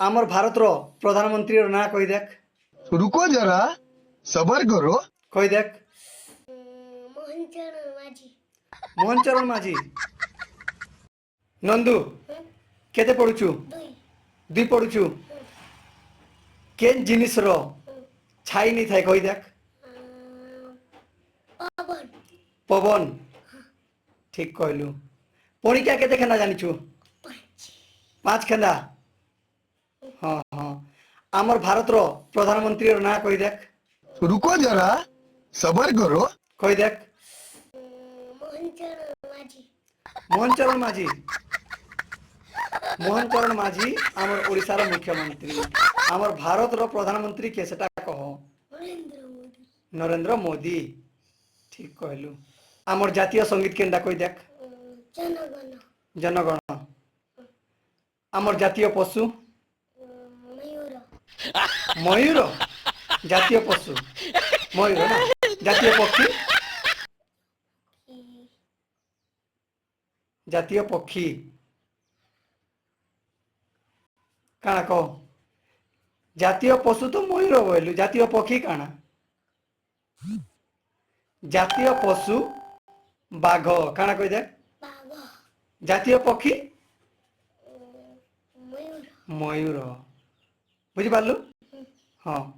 आमर भारत रो प्रधानमंत्री ना कही देख। रुको जरा सबर करो। कही देख। मोहन चरण माझी। मोहन चरण माझी। नंदू केते पढ़ुचु? दुई पढ़ुचु। केन जिनिस रो छाई नहीं थाए कही देख। पवन। पवन ठीक कहलु। पणिका केते खेना जानिचु? पाँच खेना। हाँ हाँ आमर भारत रो प्रधानमंत्री ना कही देख। रुको जरा सबर करो। कही देख। मोहन चरण माझी। मोहन चरण माझी। मोहन चरण माझी आमर ओडिशार मुख्यमंत्री। आमर भारत रो प्रधानमंत्री के सेटा कहो? नरेंद्र मोदी। नरेंद्र मोदी ठीक कहलु। आमर जातीय संगीत केनटा कही देख। जनगण। जनगण। आमर जातीय पशु? मयूर। मयूर जातीय पशु मयूर ना। जातीय पक्षी? जातीय पक्षी काना कह? जातीय पशु तो मयूर बोलु। जातीय पक्षी काना? जातीय पशु बाघ काना कही देख। बाघ। जातीय पक्षी? मयूर। मयूर बुझी पारलु। हाँ